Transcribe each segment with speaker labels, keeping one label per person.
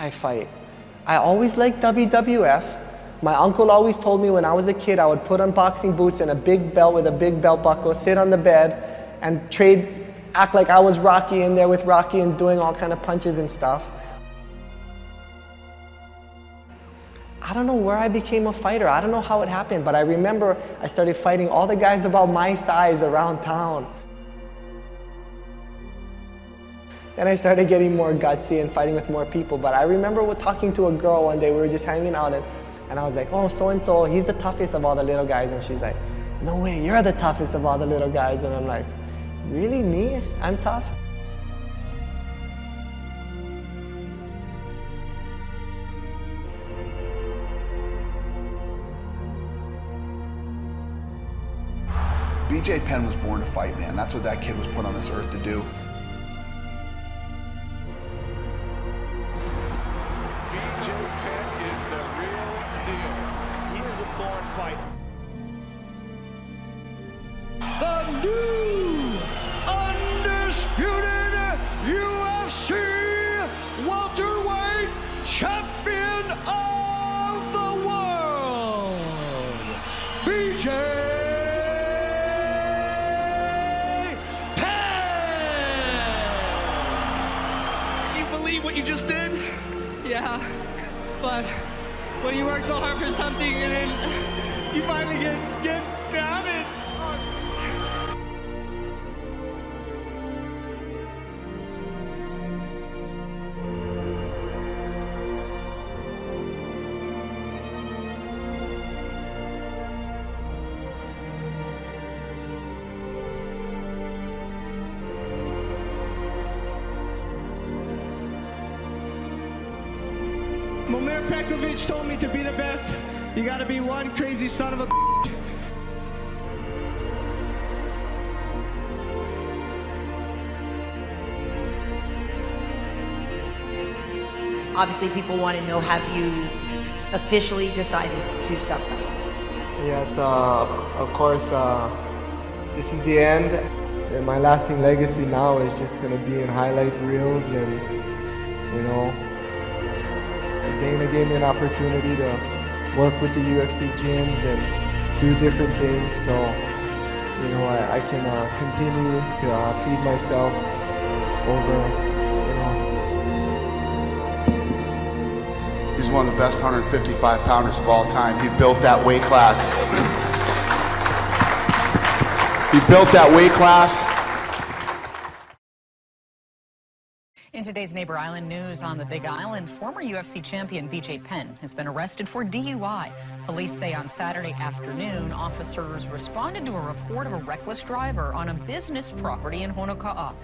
Speaker 1: I fight? I always liked WWF. My uncle always told me when I was a kid I would put on boxing boots and a big belt with a big belt buckle, sit on the bed and act like I was Rocky in there with Rocky and doing all kind of punches and stuff. I don't know where I became a fighter. I don't know how it happened, but I remember I started fighting all the guys about my size around town. Then I started getting more gutsy and fighting with more people. But I remember talking to a girl one day, we were just hanging out, and I was like, oh, so-and-so, he's the toughest of all the little guys. And she's like, no way, you're the toughest of all the little guys. And I'm like, really, me? I'm tough?
Speaker 2: BJ Penn was born to fight, man. That's what that kid was put on this earth to do.
Speaker 3: BJ Penn is the real deal.
Speaker 4: He is a born fighter. The new undisputed UFC welterweight champion of the world, BJ what you just did?
Speaker 5: Yeah, but when you work so hard for something and then you finally get down it. Momir Pekovic told me to be the best. You gotta be one crazy son of a bitch.
Speaker 6: Obviously, people want to know, have you officially decided to stop fighting?
Speaker 1: Yes, of course, this is the end. And my lasting legacy now is just gonna be in highlight reels and, you know, Dana gave me an opportunity to work with the UFC gyms and do different things, so you know I can continue to feed myself over, you know.
Speaker 2: He's one of the best 155 pounders of all time. He built that weight class. He built that weight class.
Speaker 7: In today's Neighbor Island news on the Big Island, former UFC champion BJ Penn has been arrested for DUI. Police say on Saturday afternoon, officers responded to a report of a reckless driver on a business property in Honoka'a.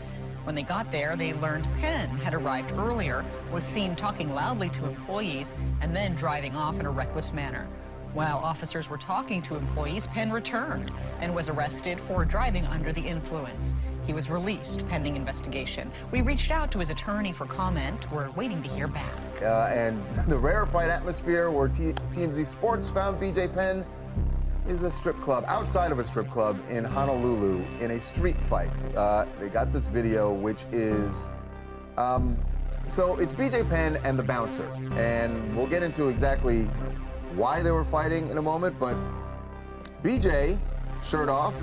Speaker 7: When they got there, they learned Penn had arrived earlier, was seen talking loudly to employees, and then driving off in a reckless manner. While officers were talking to employees, Penn returned and was arrested for driving under the influence. He was released pending investigation. We reached out to his attorney for comment. We're waiting to hear back.
Speaker 8: And the rarefied atmosphere where TMZ Sports found BJ Penn is a strip club, outside of a strip club in Honolulu, in a street fight. They got this video, which is, so it's BJ Penn and the bouncer. And we'll get into exactly why they were fighting in a moment, but BJ, shirt off,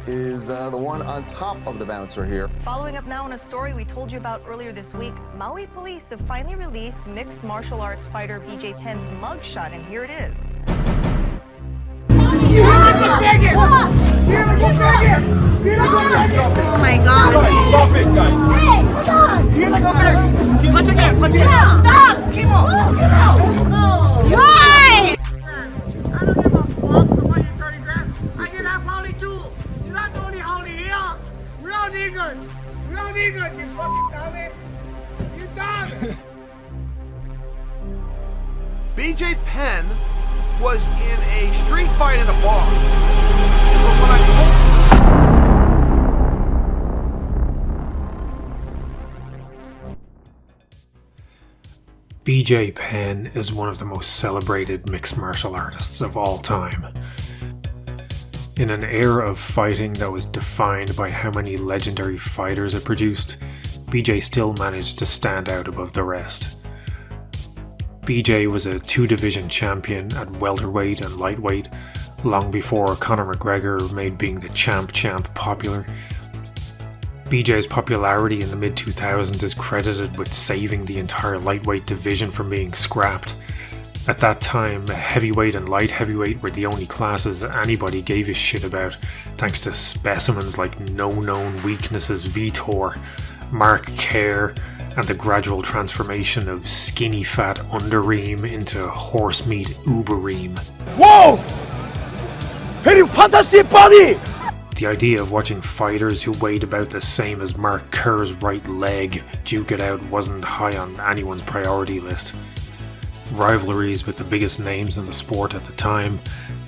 Speaker 8: is the one on top of the bouncer here.
Speaker 9: Following up now on a story we told you about earlier this week, Maui police have finally released mixed martial arts fighter BJ Penn's mugshot, and here it is.
Speaker 10: Oh my God.
Speaker 4: Stop it, guys.
Speaker 10: Hey, stop.
Speaker 4: Punch again, punch again.
Speaker 10: Stop. Get out. Why?
Speaker 11: I don't give a fuck about your 30 grand. I get half holy too. You're not the only holy here. We're all niggas. We're all niggas, you fucking dummy. You dumb.
Speaker 12: BJ Penn was in a street fight in a bar. And when I
Speaker 13: BJ Penn is one of the most celebrated mixed martial artists of all time. In an era of fighting that was defined by how many legendary fighters it produced, BJ still managed to stand out above the rest. BJ was a 2-division champion at welterweight and lightweight, long before Conor McGregor made being the champ popular. BJ's popularity in the mid-2000s is credited with saving the entire lightweight division from being scrapped. At that time, heavyweight and light heavyweight were the only classes anybody gave a shit about, thanks to specimens like No Known Weaknesses Vitor, Mark Kerr, and the gradual transformation of skinny fat underream into horse meat uberream.
Speaker 4: Whoa! Very fantastic body!
Speaker 13: The idea of watching fighters who weighed about the same as Mark Kerr's right leg duke it out wasn't high on anyone's priority list. Rivalries with the biggest names in the sport at the time,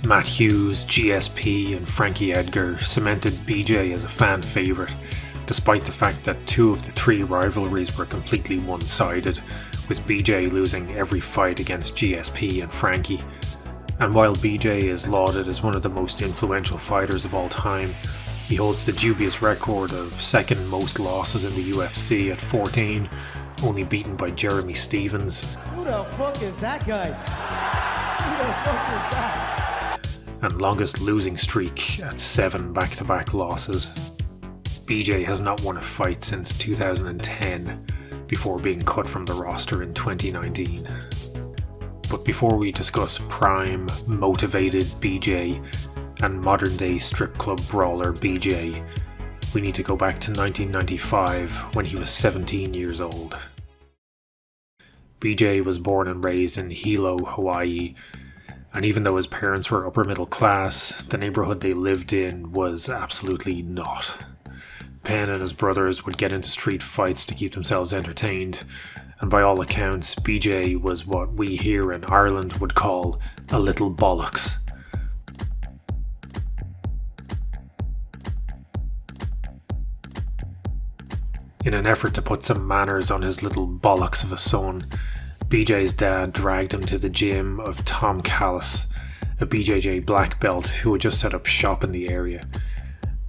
Speaker 13: Matt Hughes, GSP and Frankie Edgar, cemented BJ as a fan favourite, despite the fact that 2 of the 3 rivalries were completely one-sided, with BJ losing every fight against GSP and Frankie. And while BJ is lauded as one of the most influential fighters of all time, he holds the dubious record of second most losses in the UFC at 14, only beaten by Jeremy Stevens.
Speaker 11: Who the fuck is that guy? Who the fuck is that?
Speaker 13: And longest losing streak at 7 back-to-back losses. BJ has not won a fight since 2010, before being cut from the roster in 2019. But before we discuss prime, motivated BJ and modern day strip club brawler BJ, we need to go back to 1995 when he was 17 years old. BJ was born and raised in Hilo, Hawaii, and even though his parents were upper middle class, the neighborhood they lived in was absolutely not. Penn and his brothers would get into street fights to keep themselves entertained, and by all accounts, BJ was what we here in Ireland would call a little bollocks. In an effort to put some manners on his little bollocks of a son, BJ's dad dragged him to the gym of Tom Callis, a BJJ black belt who had just set up shop in the area.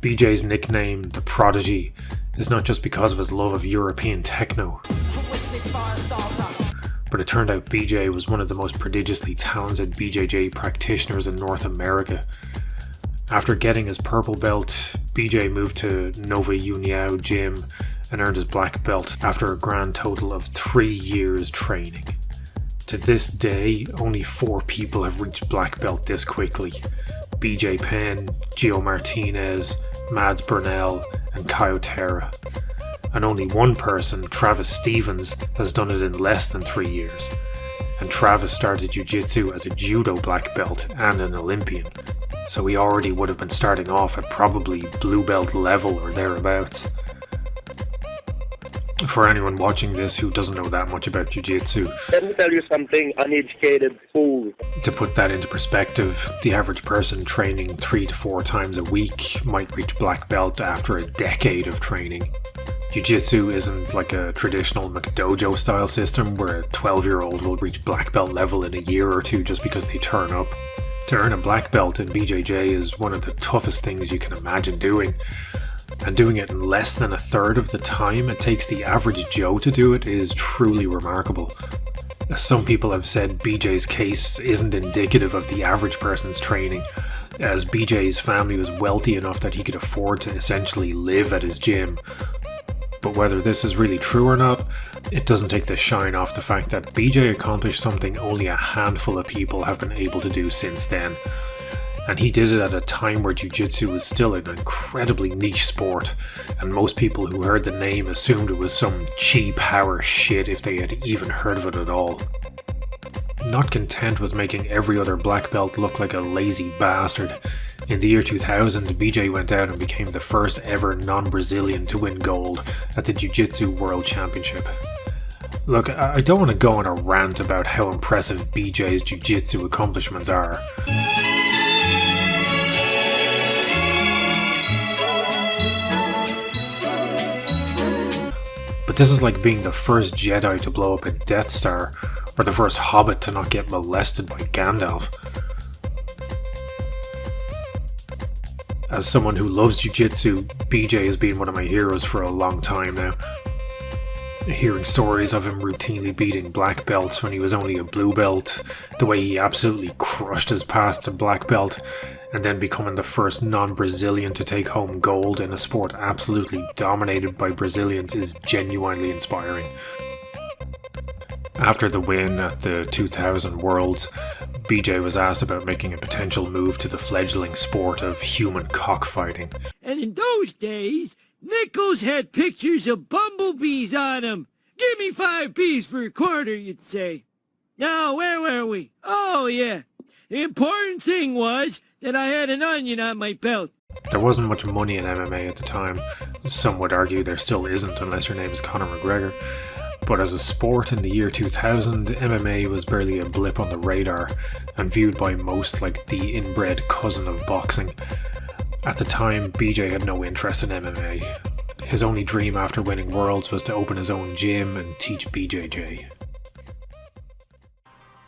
Speaker 13: BJ's nickname, the Prodigy, is not just because of his love of European techno, but it turned out BJ was one of the most prodigiously talented BJJ practitioners in North America. After getting his purple belt, BJ moved to Nova União Gym and earned his black belt after a grand total of 3 years training. To this day, only 4 people have reached black belt this quickly: BJ Penn, Gio Martinez, Mads Burnell and Caio Terra. And only one person, Travis Stevens, has done it in less than 3 years. And Travis started Jiu Jitsu as a judo black belt and an Olympian, so he already would have been starting off at probably blue belt level or thereabouts. For anyone watching this who doesn't know that much about Jiu Jitsu,
Speaker 14: let me tell you something, uneducated fool.
Speaker 13: To put that into perspective, the average person training 3 to 4 times a week might reach black belt after a decade of training. Jiu-Jitsu isn't like a traditional McDojo style system where a 12-year-old will reach black belt level in a year or 2 just because they turn up. To earn a black belt in BJJ is one of the toughest things you can imagine doing, and doing it in less than a third of the time it takes the average Joe to do it is truly remarkable. Some people have said BJ's case isn't indicative of the average person's training, as BJ's family was wealthy enough that he could afford to essentially live at his gym. But whether this is really true or not, it doesn't take the shine off the fact that BJ accomplished something only a handful of people have been able to do since then. And he did it at a time where Jiu-Jitsu was still an incredibly niche sport, and most people who heard the name assumed it was some cheap power shit if they had even heard of it at all. Not content with making every other black belt look like a lazy bastard, in the year 2000 BJ went out and became the first ever non-Brazilian to win gold at the Jiu-Jitsu World Championship. Look, I don't want to go on a rant about how impressive BJ's Jiu-Jitsu accomplishments are. But this is like being the first Jedi to blow up a Death Star, or the first Hobbit to not get molested by Gandalf. As someone who loves Jiu-Jitsu, BJ has been one of my heroes for a long time now. Hearing stories of him routinely beating black belts when he was only a blue belt, the way he absolutely crushed his path to black belt, and then becoming the first non-Brazilian to take home gold in a sport absolutely dominated by Brazilians is genuinely inspiring. After the win at the 2000 Worlds, BJ was asked about making a potential move to the fledgling sport of human cockfighting.
Speaker 15: And in those days, nickels had pictures of bumblebees on them. Give me 5 B's for a quarter, you'd say. Now, where were we? Oh, yeah. The important thing was that I had an onion on my belt.
Speaker 13: There wasn't much money in MMA at the time. Some would argue there still isn't unless your name is Conor McGregor. But as a sport in the year 2000, MMA was barely a blip on the radar and viewed by most like the inbred cousin of boxing. At the time, BJ had no interest in MMA. His only dream after winning Worlds was to open his own gym and teach BJJ.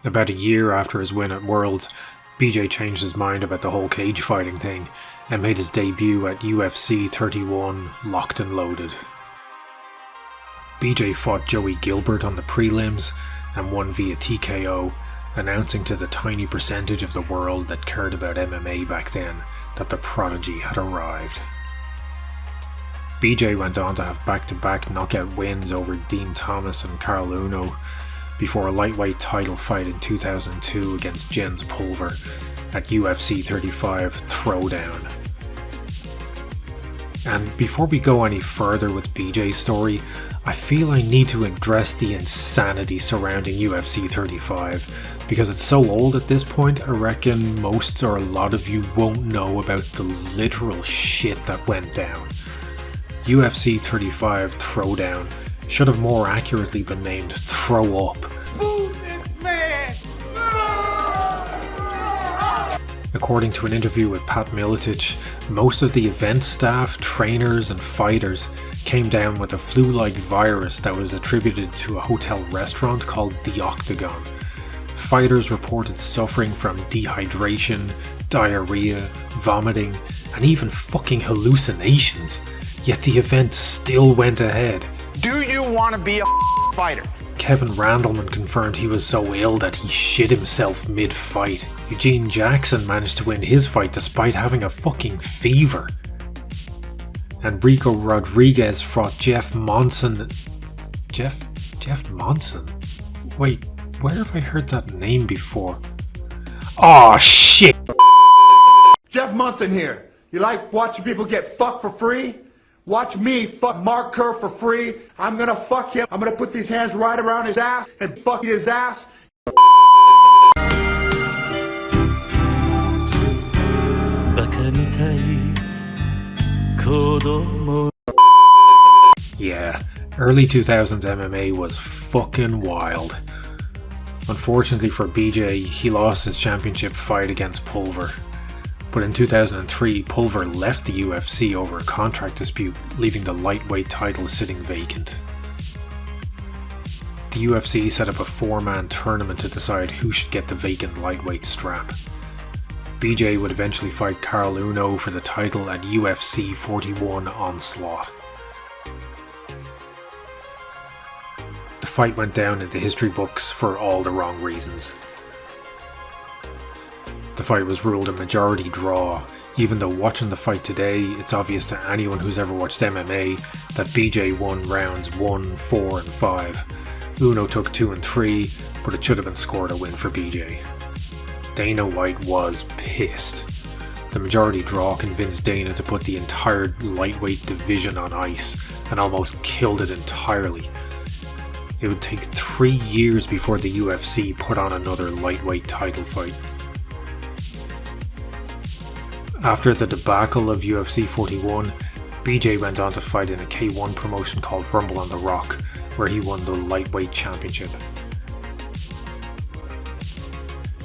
Speaker 13: About a year after his win at Worlds, BJ changed his mind about the whole cage fighting thing and made his debut at UFC 31 Locked and Loaded. BJ fought Joey Gilbert on the prelims and won via TKO, announcing to the tiny percentage of the world that cared about MMA back then that the prodigy had arrived. BJ went on to have back-to-back knockout wins over Dean Thomas and Carl Uno, before a lightweight title fight in 2002 against Jens Pulver at UFC 35 Throwdown. And before we go any further with BJ's story, I feel I need to address the insanity surrounding UFC 35, because it's so old at this point. I reckon most or a lot of you won't know about the literal shit that went down. UFC 35 Throwdown should have more accurately been named Throw Up.
Speaker 11: Move this man!
Speaker 13: According to an interview with Pat Miletich, most of the event staff, trainers and fighters came down with a flu-like virus that was attributed to a hotel restaurant called The Octagon. Fighters reported suffering from dehydration, diarrhea, vomiting, and even fucking hallucinations, yet the event still went ahead.
Speaker 16: Do you want to be a fighter?
Speaker 13: Kevin Randleman confirmed he was so ill that he shit himself mid-fight. Eugene Jackson managed to win his fight despite having a fucking fever. And Rico Rodriguez fought Jeff Monson. Jeff Monson? Wait, where have I heard that name before? Aw, shit!
Speaker 17: Jeff Monson here. You like watching people get fucked for free? Watch me fuck Mark Kerr for free. I'm gonna fuck him. I'm gonna put these hands right around his ass and fuck his ass.
Speaker 13: Yeah, early 2000s MMA was fucking wild. Unfortunately for BJ, he lost his championship fight against Pulver. But in 2003, Pulver left the UFC over a contract dispute, leaving the lightweight title sitting vacant. The UFC set up a 4-man tournament to decide who should get the vacant lightweight strap. BJ would eventually fight Carl Uno for the title at UFC 41 Onslaught. The fight went down in the history books for all the wrong reasons. The fight was ruled a majority draw, even though watching the fight today, it's obvious to anyone who's ever watched MMA that BJ won rounds 1, 4 and 5. Uno took 2 and 3, but it should have been scored a win for BJ. Dana White was pissed. The majority draw convinced Dana to put the entire lightweight division on ice and almost killed it entirely. It would take 3 years before the UFC put on another lightweight title fight. After the debacle of UFC 41, BJ went on to fight in a K1 promotion called Rumble on the Rock, where he won the lightweight championship.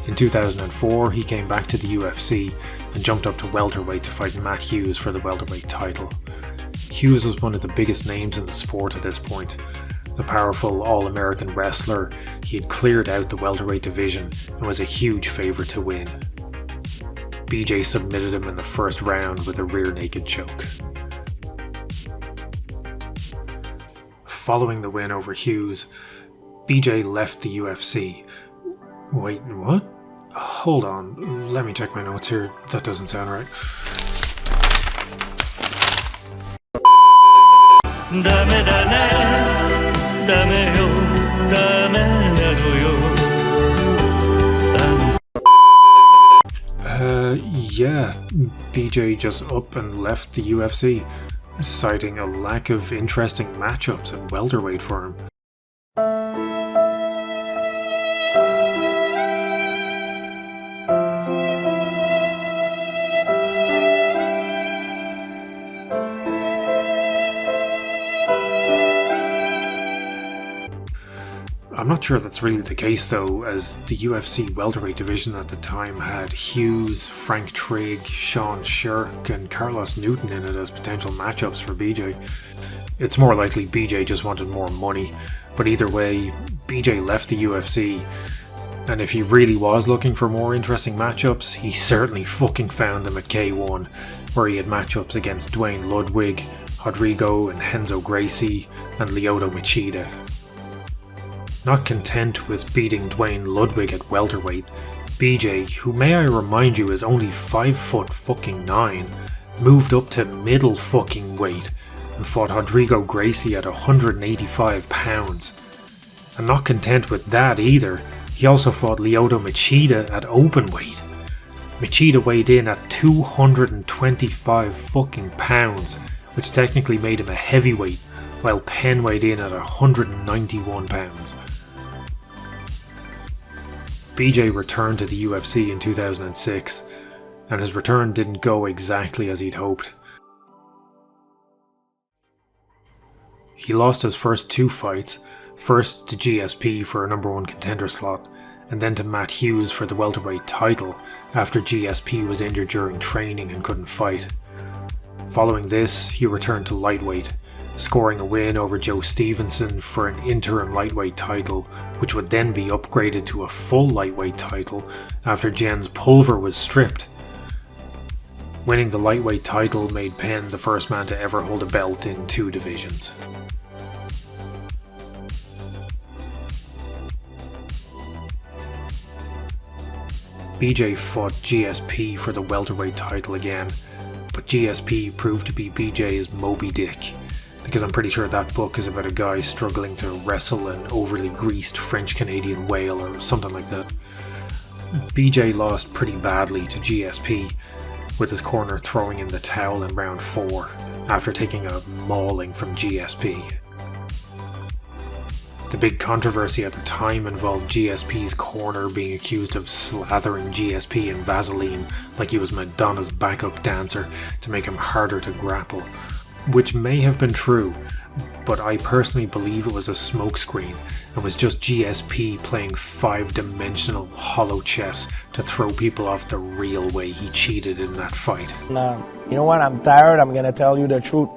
Speaker 13: In 2004, he came back to the UFC and jumped up to welterweight to fight Matt Hughes for the welterweight title. Hughes was one of the biggest names in the sport at this point. A powerful All-American wrestler, he had cleared out the welterweight division and was a huge favourite to win. BJ submitted him in the first round with a rear naked choke. following the win over Hughes, BJ left the UFC. Wait, what? Hold on, let me check my notes here. That doesn't sound right. Yeah, BJ just up and left the UFC, citing a lack of interesting matchups at welterweight for him. I'm not sure that's really the case though, as the UFC welterweight division at the time had Hughes, Frank Trigg, Sean Shirk and Carlos Newton in it as potential matchups for BJ. It's more likely BJ just wanted more money, but either way, BJ left the UFC, and if he really was looking for more interesting matchups, he certainly fucking found them at K1, where he had matchups against Dwayne Ludwig, Rodrigo and Renzo Gracie, and Lyoto Machida. Not content with beating Dwayne Ludwig at welterweight, BJ, who may I remind you is only 5'9", moved up to middle fucking weight and fought Rodrigo Gracie at 185 pounds. And not content with that either, he also fought Lyoto Machida at open weight. Machida weighed in at 225 fucking pounds, which technically made him a heavyweight, while Penn weighed in at 191 pounds. BJ returned to the UFC in 2006, and his return didn't go exactly as he'd hoped. He lost his first two fights, first to GSP for a number 1 contender slot, and then to Matt Hughes for the welterweight title after GSP was injured during training and couldn't fight. Following this, he returned to lightweight, scoring a win over Joe Stevenson for an interim lightweight title, which would then be upgraded to a full lightweight title after Jens Pulver was stripped. Winning the lightweight title made Penn the first man to ever hold a belt in 2 divisions. BJ fought GSP for the welterweight title again, but GSP proved to be BJ's Moby Dick, because I'm pretty sure that book is about a guy struggling to wrestle an overly greased French-Canadian whale or something like that. BJ lost pretty badly to GSP, with his corner throwing in the towel in round 4 after taking a mauling from GSP. The big controversy at the time involved GSP's corner being accused of slathering GSP in Vaseline like he was Madonna's backup dancer to make him harder to grapple, which may have been true, but I personally believe it was a smokescreen and was just GSP playing 5-dimensional hollow chess to throw people off the real way he cheated in that fight.
Speaker 18: You know what, I'm tired, I'm gonna tell you the truth.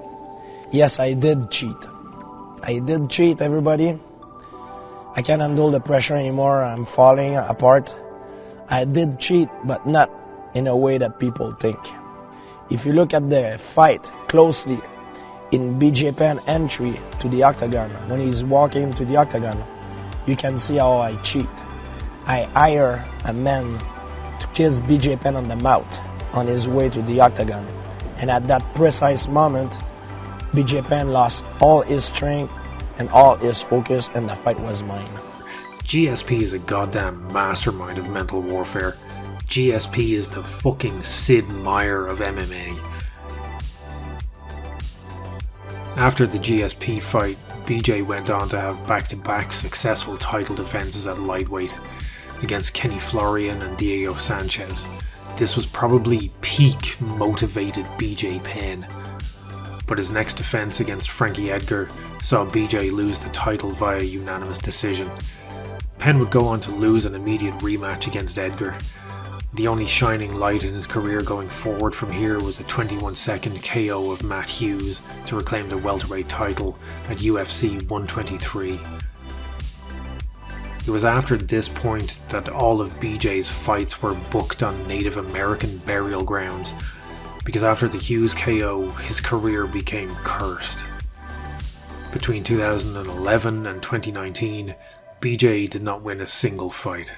Speaker 18: Yes, I did cheat. I did cheat, everybody. I can't handle the pressure anymore, I'm falling apart. I did cheat, but not in a way that people think. If you look at the fight closely, in BJ Penn entry to the octagon, when he's walking to the octagon, you can see how I cheat. I hire a man to kiss BJ Penn on the mouth on his way to the octagon. And at that precise moment, BJ Penn lost all his strength and all his focus, and the fight was mine.
Speaker 13: GSP is a goddamn mastermind of mental warfare. GSP is the fucking Sid Meier of MMA. After the GSP fight, BJ went on to have back-to-back successful title defenses at lightweight against Kenny Florian and Diego Sanchez. This was probably peak motivated BJ Penn, but his next defense against Frankie Edgar saw BJ lose the title via unanimous decision. Penn would go on to lose an immediate rematch against Edgar. The only shining light in his career going forward from here was a 21-second KO of Matt Hughes to reclaim the welterweight title at UFC 123. It was after this point that all of BJ's fights were booked on Native American burial grounds, because after the Hughes KO, his career became cursed. Between 2011 and 2019, BJ did not win a single fight.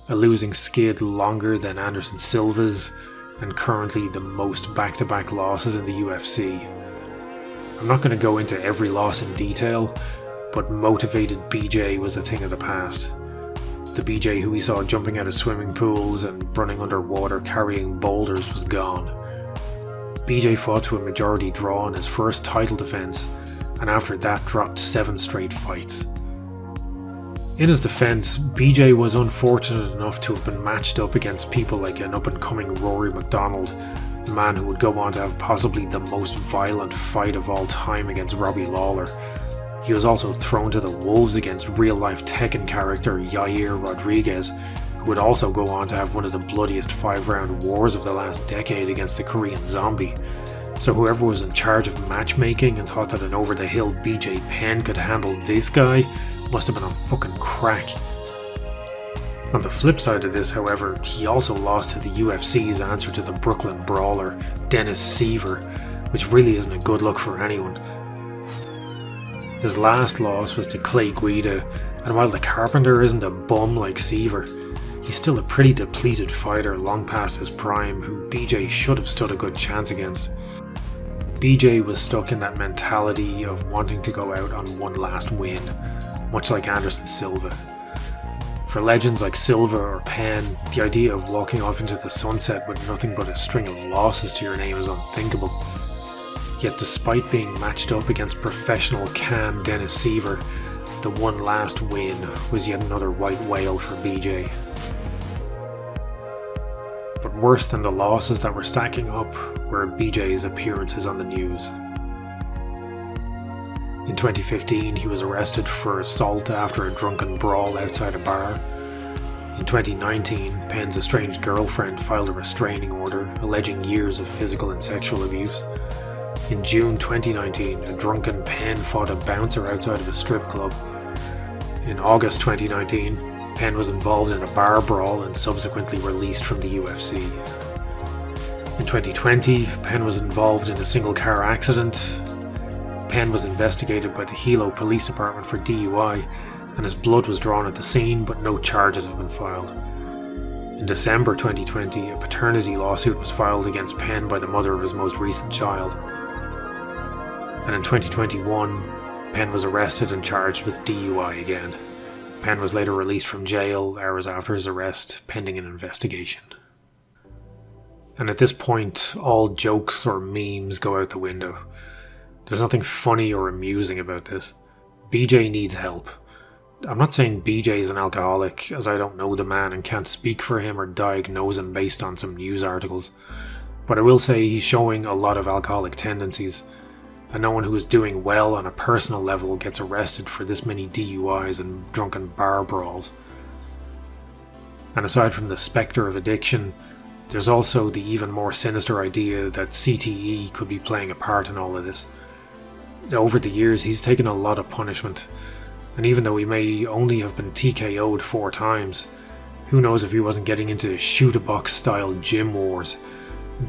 Speaker 13: A losing skid longer than Anderson Silva's, and currently the most back-to-back losses in the UFC. I'm not going to go into every loss in detail, but motivated BJ was a thing of the past. The BJ who we saw jumping out of swimming pools and running underwater carrying boulders was gone. BJ fought to a majority draw in his first title defense, and after that dropped 7 straight fights. In his defense, BJ was unfortunate enough to have been matched up against people like an up-and-coming Rory MacDonald, a man who would go on to have possibly the most violent fight of all time against Robbie Lawler. He was also thrown to the wolves against real-life Tekken character Yair Rodriguez, who would also go on to have one of the bloodiest 5-round wars of the last decade against the Korean Zombie. So whoever was in charge of matchmaking and thought that an over-the-hill BJ Penn could handle this guy must have been on fucking crack. On the flip side of this, however, he also lost to the UFC's answer to the Brooklyn brawler, Dennis Seaver, which really isn't a good look for anyone. His last loss was to Clay Guida, and while the Carpenter isn't a bum like Seaver, he's still a pretty depleted fighter long past his prime who BJ should have stood a good chance against. BJ was stuck in that mentality of wanting to go out on one last win, much like Anderson Silva. For legends like Silva or Penn, the idea of walking off into the sunset with nothing but a string of losses to your name is unthinkable. Yet despite being matched up against professional Can Dennis Seaver, the one last win was yet another white whale for BJ. But worse than the losses that were stacking up were BJ's appearances on the news. In 2015, he was arrested for assault after a drunken brawl outside a bar. In 2019, Penn's estranged girlfriend filed a restraining order alleging years of physical and sexual abuse. In June 2019, a drunken Penn fought a bouncer outside of a strip club. In August 2019, Penn was involved in a bar brawl and subsequently released from the UFC. In 2020, Penn was involved in a single car accident. Penn was investigated by the Hilo Police Department for DUI, and his blood was drawn at the scene, but no charges have been filed. In December 2020, a paternity lawsuit was filed against Penn by the mother of his most recent child. And in 2021, Penn was arrested and charged with DUI again. Penn was later released from jail hours after his arrest, pending an investigation. And at this point, all jokes or memes go out the window. There's nothing funny or amusing about this. BJ needs help. I'm not saying BJ is an alcoholic, as I don't know the man and can't speak for him or diagnose him based on some news articles. But I will say he's showing a lot of alcoholic tendencies, and no one who is doing well on a personal level gets arrested for this many DUIs and drunken bar brawls. And aside from the spectre of addiction, there's also the even more sinister idea that CTE could be playing a part in all of this. Over the years, he's taken a lot of punishment, and even though he may only have been TKO'd 4 times, who knows if he wasn't getting into shoot-a-box style gym wars.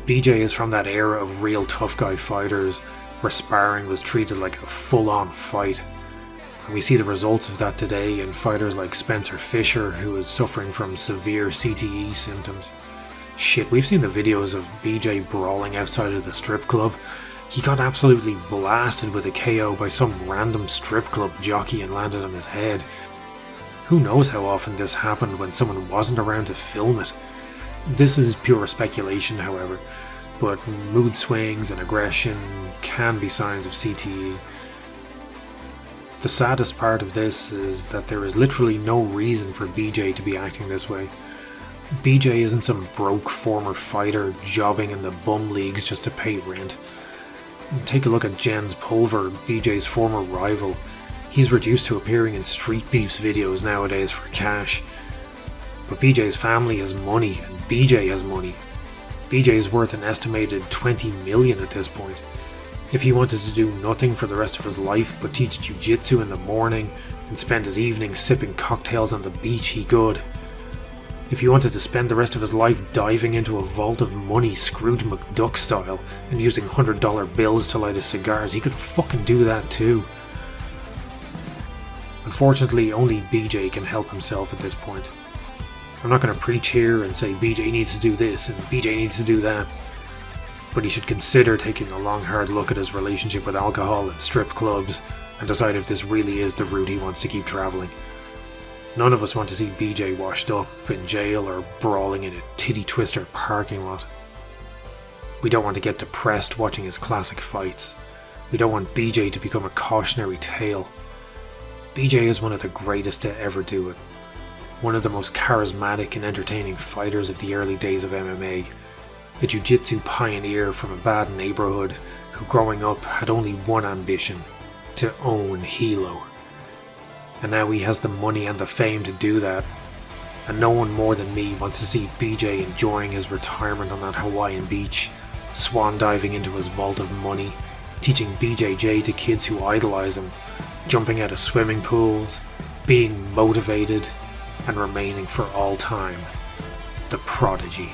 Speaker 13: BJ is from that era of real tough guy fighters where sparring was treated like a full-on fight, and we see the results of that today in fighters like Spencer Fisher, who is suffering from severe CTE symptoms. Shit, we've seen the videos of BJ brawling outside of the strip club. He got absolutely blasted with a KO by some random strip club jockey and landed on his head. Who knows how often this happened when someone wasn't around to film it. This is pure speculation, however, but mood swings and aggression can be signs of CTE. The saddest part of this is that there is literally no reason for BJ to be acting this way. BJ isn't some broke former fighter jobbing in the bum leagues just to pay rent. Take a look at Jens Pulver, BJ's former rival. He's reduced to appearing in Street Beef's videos nowadays for cash. But BJ's family has money, and BJ has money. BJ's worth an estimated 20 million at this point. If he wanted to do nothing for the rest of his life but teach Jiu Jitsu in the morning and spend his evenings sipping cocktails on the beach, he could. If he wanted to spend the rest of his life diving into a vault of money Scrooge McDuck style and using $100 bills to light his cigars, he could fucking do that too. Unfortunately, only BJ can help himself at this point. I'm not going to preach here and say BJ needs to do this and BJ needs to do that, but he should consider taking a long hard look at his relationship with alcohol and strip clubs and decide if this really is the route he wants to keep travelling. None of us want to see BJ washed up in jail or brawling in a titty twister parking lot. We don't want to get depressed watching his classic fights. We don't want BJ to become a cautionary tale. BJ is one of the greatest to ever do it. One of the most charismatic and entertaining fighters of the early days of MMA. A jiu-jitsu pioneer from a bad neighborhood who growing up had only one ambition: to own Hilo. And now he has the money and the fame to do that. And no one more than me wants to see BJ enjoying his retirement on that Hawaiian beach, swan diving into his vault of money, teaching BJJ to kids who idolize him, jumping out of swimming pools, being motivated, and remaining for all time the prodigy.